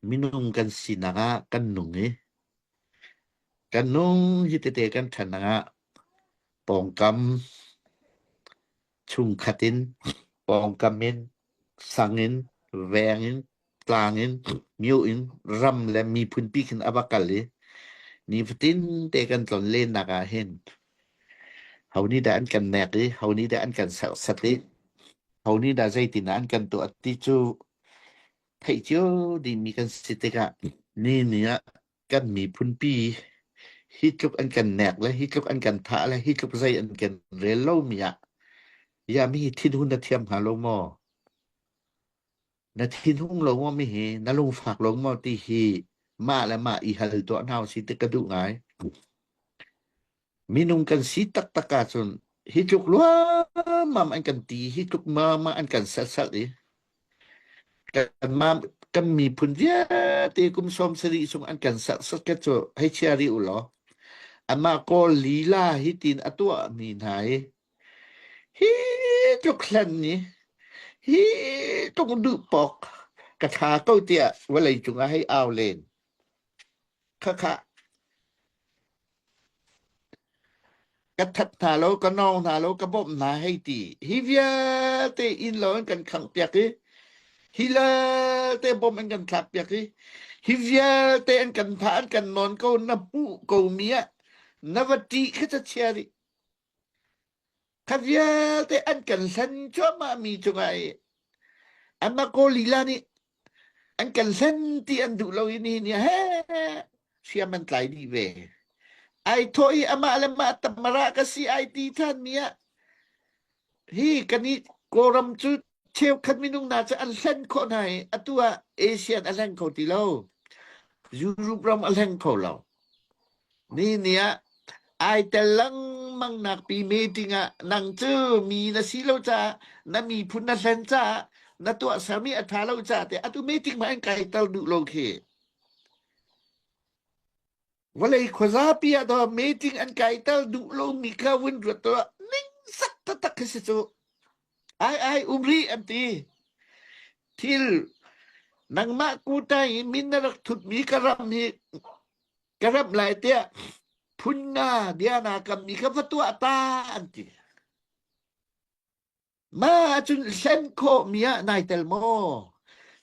minum kan sinanga kan nungi kan nung hitete kan thananga pongkam chung khatin pongkamin sangin vengin tlangin miuin ram le mi phun pikin abakali ni fatin te kan tlon len naga hen hauni da an kan neri hauni da an kan sati hauni da zaitin an kan to ati chu thai chiu di mi kan siteka ni nia kan mi phun pi hitluk an kan nek le hitluk an kan tha le hitluk zai an kan relo mia ya mi thin hun da thiam ha lo mo na thin hung lo mo mi hi na lung phak lo mo ti hi ma la ma I hal to nau si te ka du ngai minung kan si tak taka chun hitluk lo mam an kan ti hitluk ma an kan sat sat I kan ma kan mi phun dia te kum som sri sung an kan sat sat ka chu hai chiari u lo ama ko lila hitin atua mi nai hi tuk hlan ni hi tung du pok ka tha ko tia walai chunga hai aw len kha kha ka that tha lo ka nong tha lo ka bom na hai ti hi via te in lo kan khang pyak ki hi la te bom an kan thlap pyak ki hi via te an kan pha an kan non ko na pu ko mia navati kha cha chiari kha via te an kan san cho ma mi chungai ama ko lila ni an kan san ti an du lo ini ni he siaman tlai di ve ai thôi ama alama tamara kasi ai ti than mia hi kani koram chu cheu khan minung na cha an hlen kho nai atua asian an hlen kho ti lo europe ram an hlen kho lo ni nia ai telang mang nak pi meetinga nang chu mi na si lo cha na mi phun na hlen cha na tua sami atha lo cha te atu meeting ma an kai tal du lo khe walai khozapia do meeting an kai tal du lo mi ka win ro to ning sak ta tak se chu ai umri anti til nang ma ku tai min na rak thut mi karam hi karam lai te phunna dia na kam mi ka fatua ta anti ma chun sen kho mia nai tel mo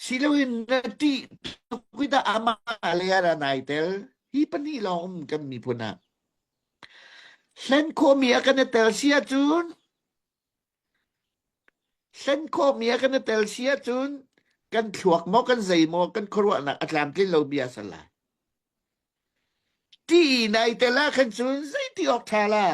siluin na ti kuida ama le ara nai tel hi pani lom kam mi puna sen kho mia kan tel sia chun sen kho mia kan tel sia chun kan thuak mo kan zai mo kan khorwa na atlam tlin lo bia sala ti nai tela kan chun zai ti ok thala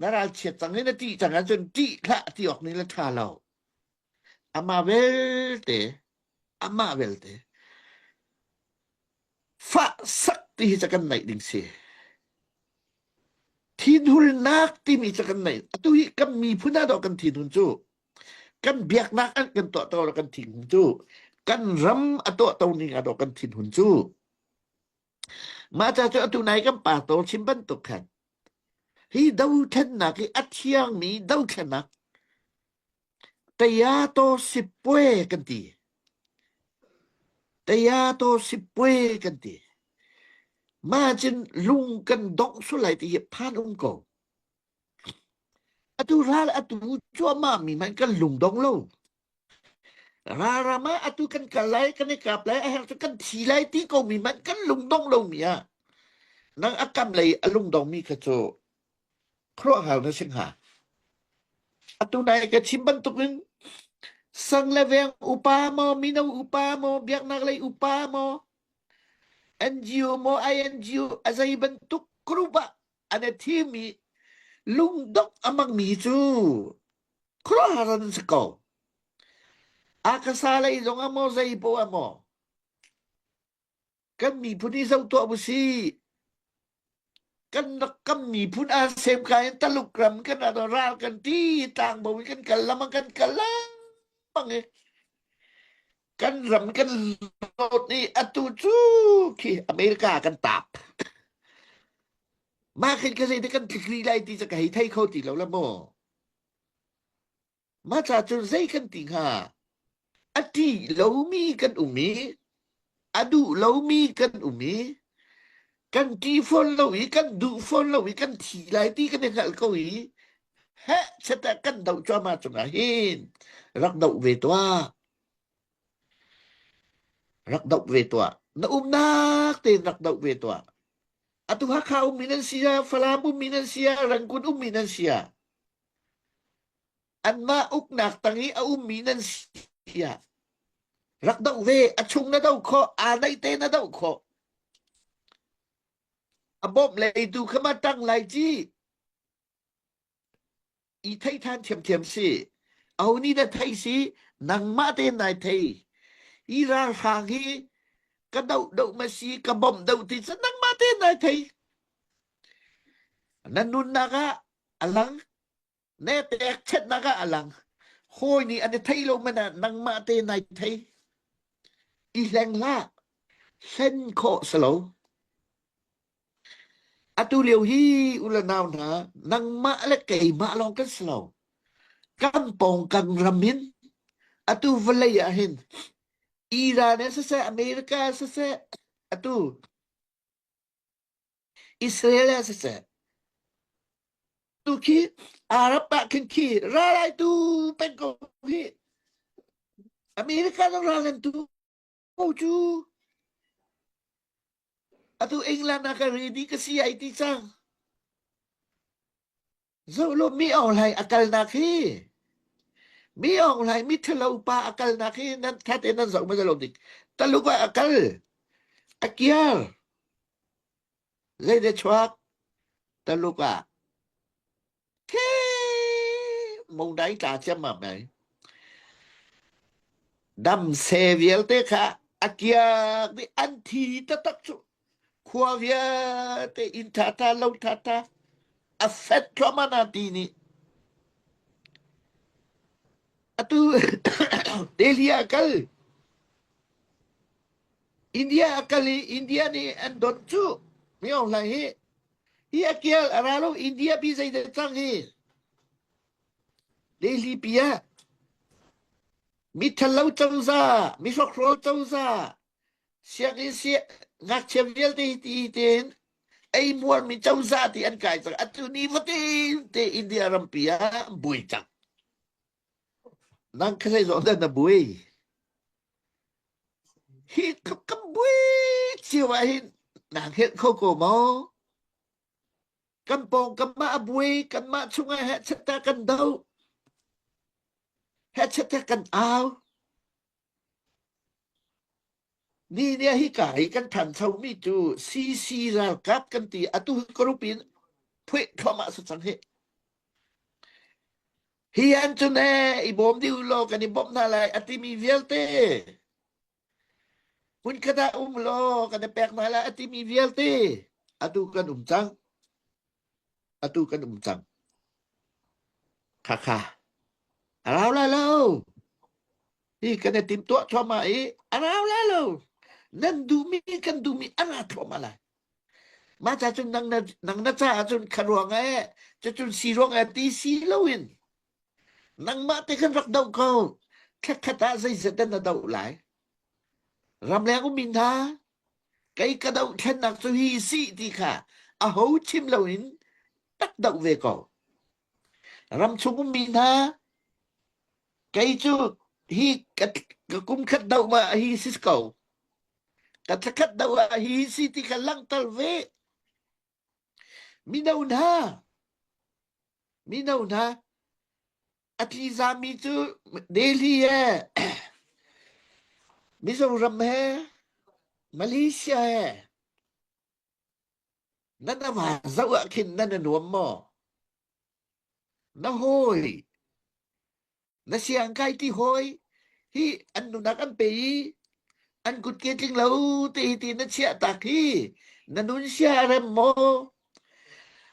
nara chet tang na ti tang chun ti tha ti ok ni la thala ama velte fa sak ti chakan nai ding se thin hul nak ti mi chakan nai atu hi kam mi phuna do kan thin hun chu kan biak nak an kan to to kan thin hun chu kan ram ato to ni ado kan thin hun chu ma cha cho atu nai kan pa to chim ban to khan hi dau then na ki athiang mi dau khan na taya to sipwe kan ti taya to sipwe kan ti ma chin lung kan dong su lai ti phan ung ko atu ral atu cho ma mi man kan lung dong lo rarama atu kan kalai kan kap lai a kan thi lai ti ko mi man kan lung dong lo mi ya nang akam lai alung dong mi ka cho kro hal na sing ha atu nai ka chimban tukin sang leveng upa mo minaw upa mo biak naglay upa mo NGO mo INGO azay bentuk kruba ana timi lungdok amang misu kro haran sa ko akasalay long amo sa ipo amo kami puni sa uto abusi kan kami pun asem kayan talukram kan adoral kan ti tang bawin kan kalamang kan kalang eh kan ram kan lot ni atu chu ki Amerika kan tap makin kasi ito kan tikrilay ti sa kahitay ko ti lawla mo ma cha chun zay kan ting ha ati lawmi kan umi adu lo mi kan umi kan ki phone lo i kan du phone lo i kan thi lai ti kan ngal ko i he chata kan dau cho ma chung a hin rak dau về toa rak dau về toa na nak te rak dau về toa atu haka minan sia falamu minan sia rangkun minan sia an ma uk nak tangi minan sia rak dau về chung na dau kho a dai te na dau kho bom lại tu khama tăng lại chi i thấy than thiềm thiềm si âu ni đã thấy si nang ma tên này thấy i ra hàng hi cái đậu đậu mà si cái bom đậu thì sẽ nang ma tên này thấy nanun naga alang nè tẹt chết naga alang hôi ni anh thấy lâu mà nang ma tên này thấy i leng la sen khổ sầu atu liu hi ula nào na nang ma le kei ma long cái sầu kampong kang ramin atu valay ahin Iran sa Amerika sa atu Israel sa tu ki Arab pa kin ki ralai tu penko ki Amerika no ralan tu chu atu England na ka ready kasi IT sang zo lo mi online akal na ki mi online mi thalaw pa akal na ki nan tat enan zo ma lo dik taluga akal akyar zai de chwak taluga ke mong dai ta cham ma mai đam xe việt tế khá akia đi ăn thì ta tắc chu khoa việt tế in thata lâu thata affect cho mà na tini atu Delhi akal India akali India ni andon chu miong lai hi akia aralo India bi zai de tang hi Delhi pia mi thalau chau za mi sok ro chau za siang in sia ngak chem việt ti ten ai muan mi chau za ti an kai chang atu ni vati te India rampia bui chang nang khai zo na bui hi cấp bui chiều ai nang hiện khô cổ mo kampong kama bui kan ma chunga ha chata kan dau ha chata kan ao ni ne hi kai kan than chau mi chu si ra kap kan ti atu korupin phui thoma sa chang he hi an chu ne I bom di lo kan I bom na lai ati mi velte kun kada lo kada pek na lai ati mi velte atu kan chang atu kan chang kha kha alo la lo hi kan tim to cho ma I alo la lo nan du mi kan du mi ana tho ma lai ma cha chun nang na cha chun kharwang ai cha chun si rong ati si loin nang ma te kan rak dau ko kha ta zai zat na dau lai ram le ko min tha cái đậu thân nặc cho hi sĩ thì khả hấu chim lâu in tác động về cổ ram chung min ha cái chú hi cái cũng khát đậu mà hi xí cầu cái khát đậu mà hi sĩ thì khả lăng tal về mi đâu na at least mi chú Delhi Mizoram Malaysia nana mà dẫu ạ khi nana nuông mò nó hôi nó xiang cái tí hôi hi anh nụ nạc anh bì anh cút kia kinh lâu thì nó chia tạc hi nó nụ xia rem mò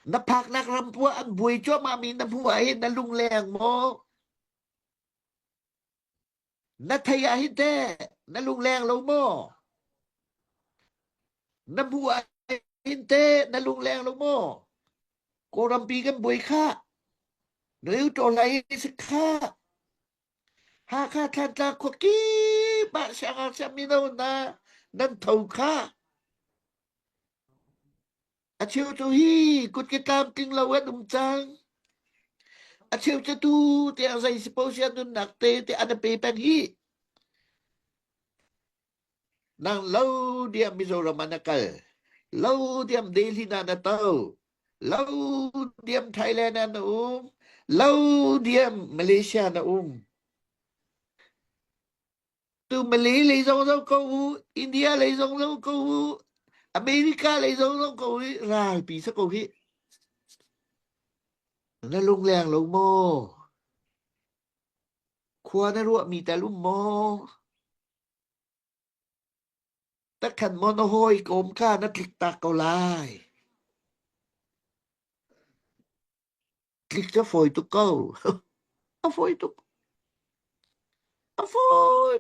nó phạc nạc răm bùa anh bùi cho mà mình nó bùa hi nó lung lèng mò nó thay à hi tê nó lung lèng lâu mò nó bùa hi tê nó lung lèng lâu mò cô răm bì cái bùi khác nếu trò lấy sức khác ha kha than ta ko ki ba siya ka siya minaw na นั่นเท่าข้าอาเชียวตัวฮีกุดกิตามติงละเวดุมจังอาเชียวจะดูแต่อะไรสิโพเซียนุนหนักเตแต่อันเป็นเป็นฮีนั่งเล่าเดียมมิโซรามานักลเล่าเดียมเดลีนานาเต้าเล่าเดียมไทยแลนด์นะเล่าเดียมมาเลเซียนะtừ Malay lấy dòng dòng câu India lấy dòng dòng câu America lấy dòng dòng câu ra bị sao câu hi nó lung leng lung mô khoa nó ruộng mi ta lung mô tất khăn mô nó hôi cốm ca nó click tạc câu lại click cho phôi tụ câu phôi tụ phôi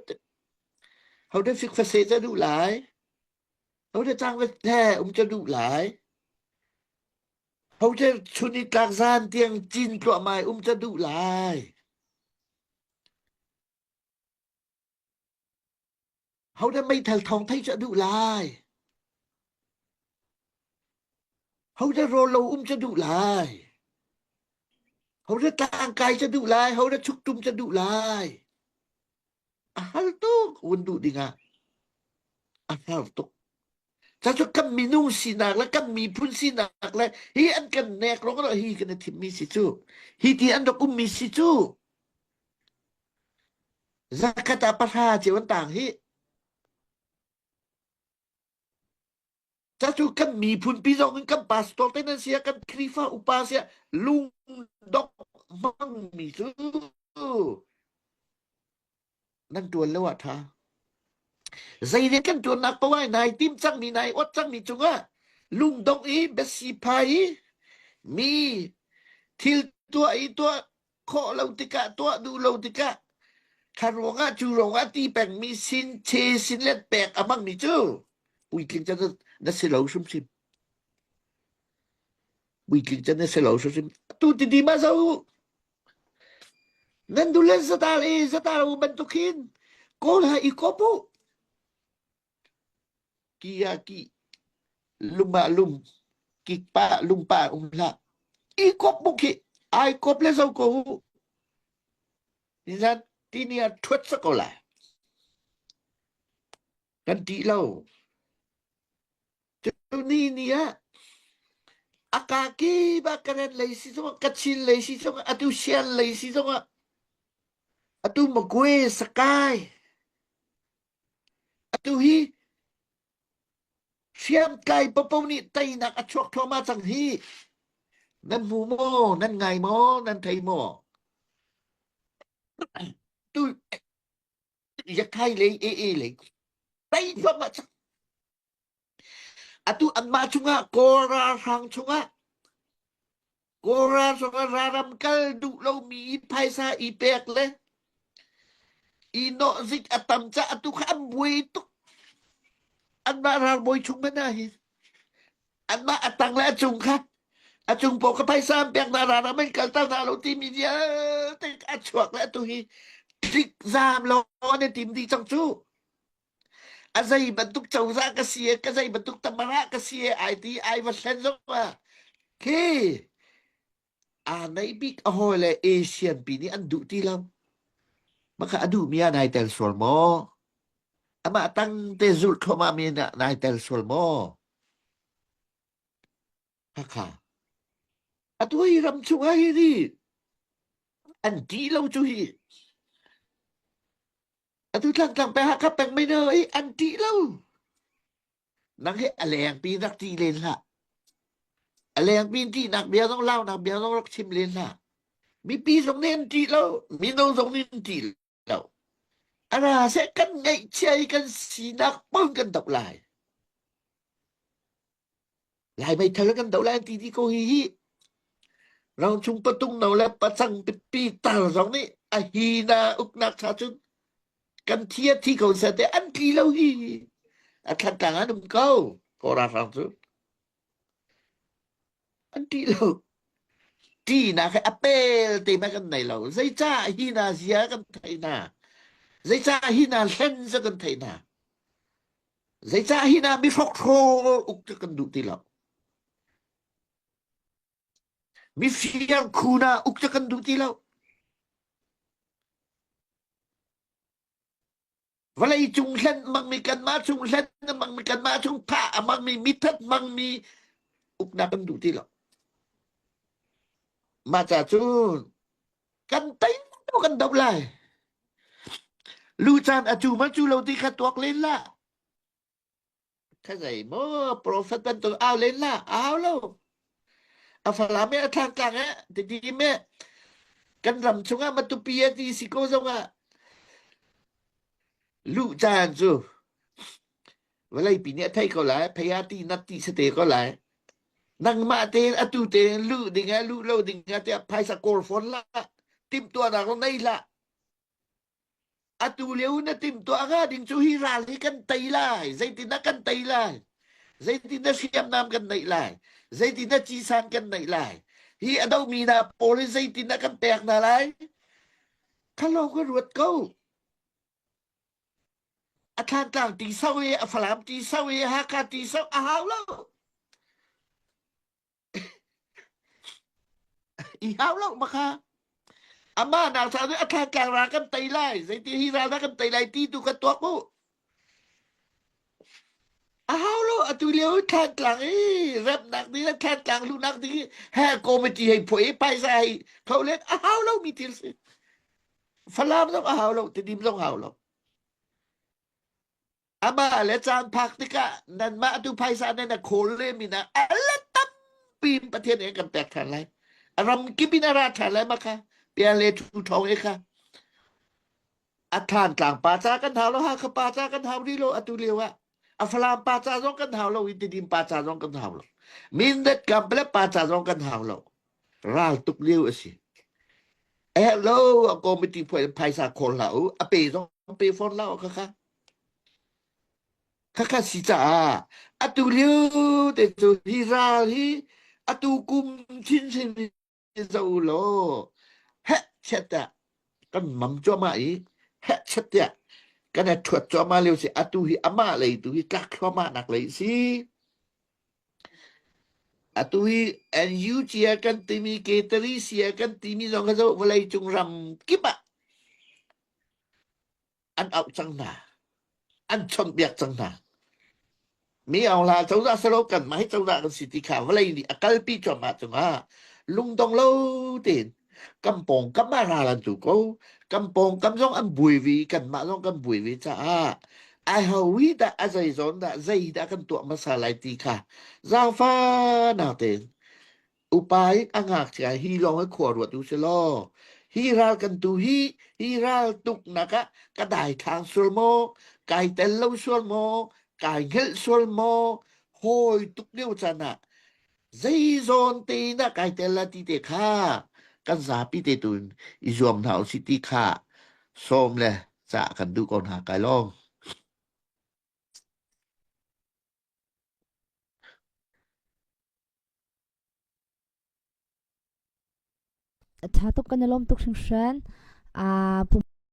เขาได้ฟิกเฟสจะดูหลายเขาได้จ้างไว้แท้จะดูหลายเขาจะชุนิกลางซานเตียงจีนตัวใหม่จะดูหลายเขาได้ไม่ถ่ายทองไทยจะดูลายเขาได้โรโลจะดูลายเขาได้ต่างกายจะดูลายเขาได้ชุกตุมจะดูลายฮัลตุกวันดูดิงะฮัลตุกถ้าจะกันมีนุ่งสีนักแล้วกันมีพุ่นสีนักแล้วฮีอันกันแนกร้องแล้วฮีกันทิมมีสิจูฮีที่อันดอกมีสิจูzakat apa saja wentang hi Satu kan mi pun pisong kan pastor tenan sia kan krifa upa sia lung dok mang mi suนั่นตัวแล้วอ่ะท่าใจเรียนกันตัวนักปะว่านายติมจังมีนายอดจังมีจุงอ่ะลุงดงอีเบสซีพายมีทิลตัวอีตัวโคเลาติกะตัวดูเลาติกะคารวงอ่ะจูรงอ่ะตีแปงมีสินเชสินเล็ดแปกอ่ะมั่งมีจูอุ้ยกินจะนั่นเสียเหลาซุ่มซิมอุ้ยกินจะนั่นเสียเหลาซุ่มซิมตัวดีๆมาซะนั่นดูเล่นสตาร์สตาร์บันทุกินก็เลยอีกคบูkia ki lumba lum ki pa lumpa la ikop buki ai kop le sau ko ni san tinia thuat sekolah kan ti lo ni ya akaki bakaran lai si so kacil lai si so atu sian lai si so atu magwe sakai atu hi siam kai papaw ni tay nak achok thoma chang hi nan mu mo nan ngai mo nan thai mo tu ya kai le le tay thoma chang atu an ma chunga kora sang chunga kora chunga raram kal du lo mi paisa I pek le ino zik atam cha atu kham bui tu an ma rar boy chung mana hi an ma atang le chung kha chung po ka paisa pek na raram kal ta na lo ti mi ya te achuak le tu hi dik zam lo ne tim di chang chu azai bentuk chauza ka sia ka zai bentuk tamara ka sia IT ai va sen zo ma ke anai big ahole Asian pini andu ti lam maka adu mia nai tel sol mo ama tang te zul khoma mi na nai tel sol mo haka atu hi ram chunga hi ni an ti lo chu hi atu tang tang pe haka peng mai no ai an ti lo nang he aleng pi nak ti len la aleng pi ti nak biaต้องเล่าnak biaต้องรกชิมเล่นละมีปีสองเน้นตีแล้วมีน้องสองเน้นตีแล้วอะไรเสกกันไงเชียกันสีนักป้องกันตกลายลายไม่ทะเลาะกันตกลายตีที่โกฮีเราชุมประตุงเราแล้วประสังเป็นปีตาสองนี่อะฮีนาอุกนักชาชุนกันเทียที่เขาเสด็จอันทีเราฮีอันทันต่างอันนุ่มเก้าก็ราฟังซุอันทีเราที่นะแค่อเปลตีมากันไหนเราใจจ้าฮีนาเสียกันไทยนาใจจ้าฮีนาเล่นซะกันไทยนา zai cha hi na mi phok tho uk cha kan du ti lo mi fiang kuna uk cha kan du ti lo walai chung hlan mang mi kan ma chung hlan mang mi kan ma chung pa mang mi mi that mang mi uk na kan du ti lo ma cha chun kan tai no kan dau lai lu chan a chu ma chu lo ti kha tuak lên la kha zai mo prophet ban tu ao lên la ao lo a fala me a thang kang á ti di me kan ram chunga ma tu pi ti si ko zonga lu chan chu walai pi ne thai ko lai phaya ti nat ti se te ko lai nang ma te atu te lu dinga lu lo dinga te phai sa kor fon la tim tua da ko nei la atu leu na tim tua ga ding chu hi ra li kan tai lai zai ti na kan tai lai zai ti na siam nam kan nei lai zai ti na chi san kan nei lai hi adau mi na poli zai ti na kan pek na lai kalau ko ruat ko a than tang ti sau e a falam ti sau e ha ka ti sau a hau lo i hau lo ma kha ama na sa a than tang ra kan tai lai zai ti hi ra na kan tai lai ti tu ka to ko a hau lo a tu leu than tang e rap nak ni than tang lu nak ni ha ko me ti hai phoi pai saiเขาเล่นa hau lo mi til se falam lo a hau lo ti dim lo hau lo ama le chan pak ni ka nan ma tu pai sa na ko le mi na a le tamปีมประเทศเองกันแตกทันไรอารมณ์กิบินาราทันไรมาค่ะเปียเลทูทองเองค่ะอัฐานกลางปาจากันเท้าแล้วฮะขปาจากันเท้าดิโลอตุเลียวะอัฟลามปาจาร้องกันเท้าเราอินดิมปาจาร้องกันเท้าเรามินเด็ดกัมเปลปาจาร้องกันเท้าเราราลตุกเลียวสิเออโลอโกมิติพวยไพศาคนเราอเปร้องเปฟอนเราค่ะค่ะค่ะค่ะสิจ้าอตุเลียวแต่ตุฮิราลีอตุกุมชินชินเจ้าโลเฮเชตะ kan mam cho ma i het chet ya kan at thuat cho ma leu si atu hi ama lei tu hi tlak cho ma nak lei si atu hi and you chia kan timi ke teri sia kan timi dong ka zo walai chung ram kipa an au chang na an chon biak chang na mi au la chau da salo kan mai chau da kan siti kha walai ni akal pi cho ma chung ha lung dong lo tin kampong kamara tu ko kampong kamjong an buivi kan ma jong kan buivi cha ai hawi da azai zon da zai da kan tu masalai ti kha zang fa na te upai angak cha hi long ai khwa ru tu se lo hi ra kan tu hi ra tuk na ka dai thang sul mo kai tel lo sul mo kai ngel sul mo hoi tuk liu cha na dây dồn tì na cái tên là tì tê kha kan za pi tê tun i zoom thảo si tì kha som le dạ kan du con hà cái long Cha tuk kan alom tuk shing shan a